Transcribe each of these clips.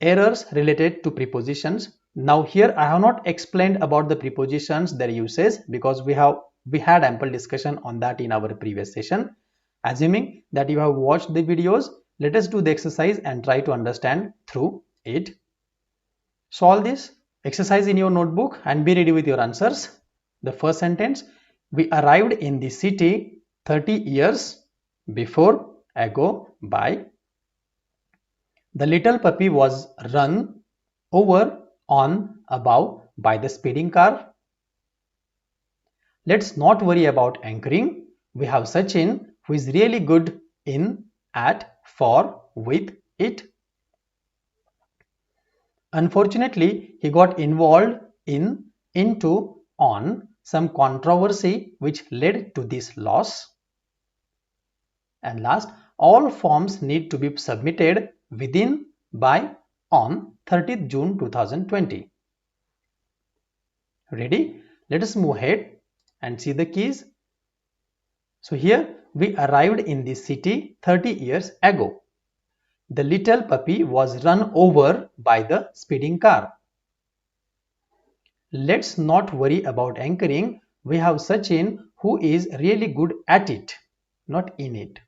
Errors related to prepositions. Now here I have not explained about the prepositions, their uses, because we had ample discussion on that in our previous session. Assuming that you have watched the videos, let us do the exercise and try to understand through it. Solve this exercise in your notebook and be ready with your answers. The first sentence: we arrived in the city 30 years before ago by. The little puppy was run over on above by the speeding car. Let's not worry about anchoring. We have Sachin, who is really good in, at, for, with, it. Unfortunately, he got involved in, into, on some controversy which led to this loss. And last, all forms need to be submitted within, by, on 30th June 2020. Ready? Let us move ahead and see the keys. So here we arrived in the city 30 years ago. The little puppy was run over by the speeding car. Let's not worry about anchoring. We have Sachin, who is really good at it, not in it.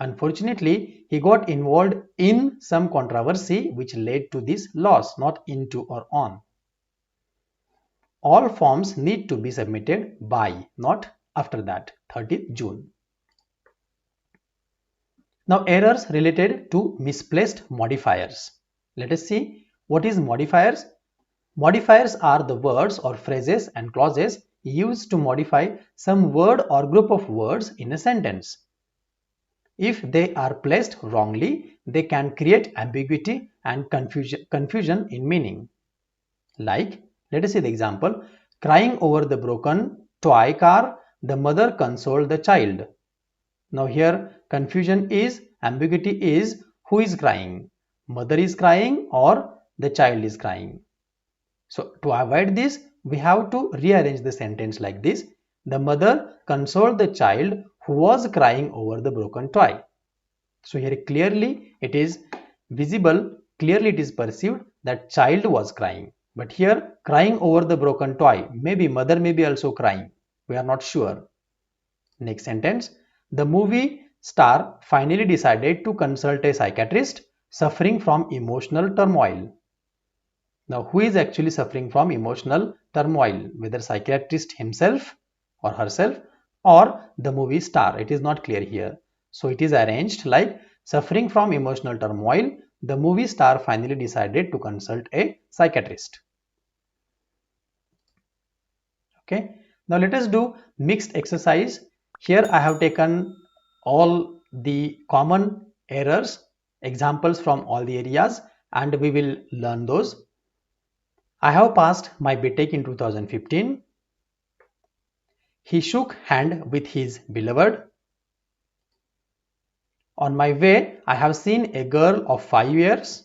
Unfortunately, he got involved in some controversy which led to this loss, not into or on. All forms need to be submitted by, not after that, 30th June. Now, errors related to misplaced modifiers. Let us see what is modifiers. Modifiers are the words or phrases and clauses used to modify some word or group of words in a sentence. If they are placed wrongly, they can create ambiguity and confusion in meaning. Like, let us see the example. Crying over the broken toy car, the mother consoled the child. Now here confusion is, ambiguity is, who is crying? Mother is crying or the child is crying? So to avoid this, we have to rearrange the sentence like this. The mother consoled the child who was crying over the broken toy. So here clearly it is visible, clearly it is perceived that child was crying. But here crying over the broken toy, maybe mother may be also crying. We are not sure. Next sentence. The movie star finally decided to consult a psychiatrist suffering from emotional turmoil. Now, who is actually suffering from emotional turmoil? Whether psychiatrist himself or herself or the movie star? It is not clear here. So, it is arranged like suffering from emotional turmoil. The movie star finally decided to consult a psychiatrist. Okay. Now, let us do mixed exercise. Here I have taken all the common errors, examples from all the areas, and we will learn those. I have passed my BTech in 2015. He shook hand with his beloved. On my way, I have seen a girl of 5 years.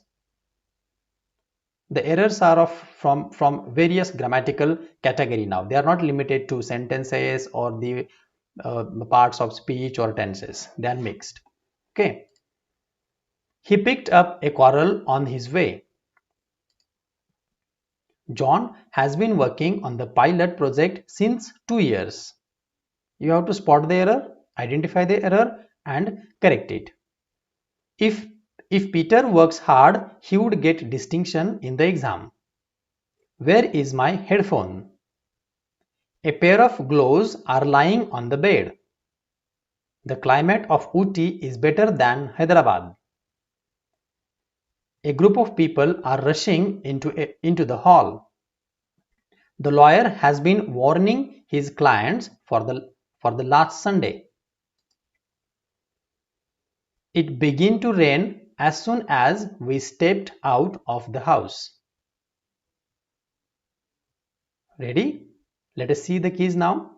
The errors are from various grammatical category now. They are not limited to sentences or the parts of speech or tenses. They are mixed. Okay. He picked up a quarrel on his way. John has been working on the pilot project since 2 years. You have to spot the error, identify the error and correct it. If Peter works hard, he would get distinction in the exam. Where is my headphone? A pair of gloves are lying on the bed. The climate of Ooty is better than Hyderabad. A group of people are rushing into the hall. The lawyer has been warning his clients for the last Sunday. It began to rain as soon as we stepped out of the house. Ready? Let us see the keys now.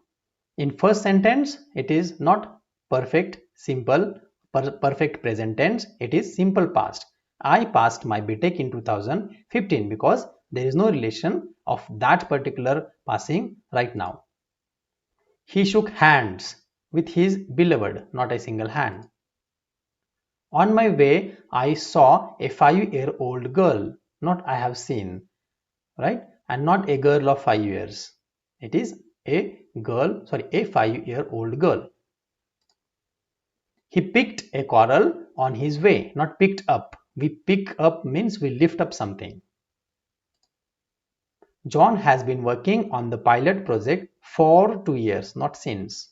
In first sentence, it is not perfect simple, perfect present tense. It is simple past. I passed my BTech in 2015 because there is no relation of that particular passing right now. He shook hands with his beloved, not a single hand. On my way, I saw a 5-year-old girl. Not I have seen, right? And not a girl of 5 years. It is a girl, sorry, a 5-year-old girl. He picked a coral on his way, not picked up. We pick up means we lift up something. John has been working on the pilot project for 2 years, not since.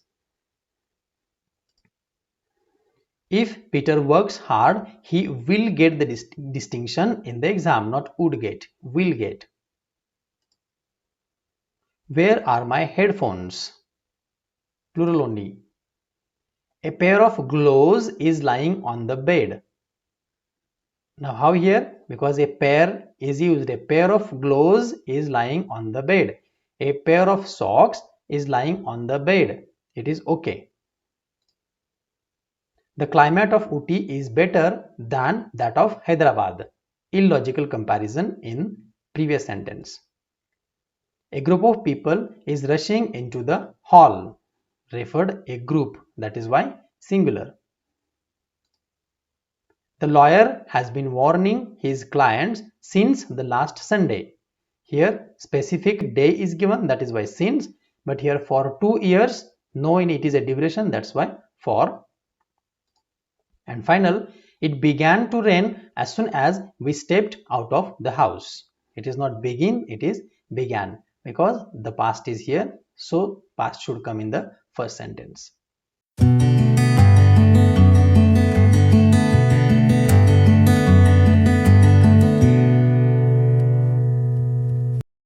If Peter works hard, he will get the distinction in the exam, not would get, will get. Where are my headphones? Plural only. A pair of gloves is lying on the bed. Now how here? Because a pair is used. A pair of gloves is lying on the bed. A pair of socks is lying on the bed. It is okay. The climate of Ooty is better than that of Hyderabad. Illogical comparison in previous sentence. A group of people is rushing into the hall. Referred a group, that is why singular. The lawyer has been warning his clients since the last Sunday. Here specific day is given, that is why since, but here for 2 years, knowing it is a duration, that's why for. And final, it began to rain as soon as we stepped out of the house. It is not begin, it is began, because the past is here, so past should come in the first sentence.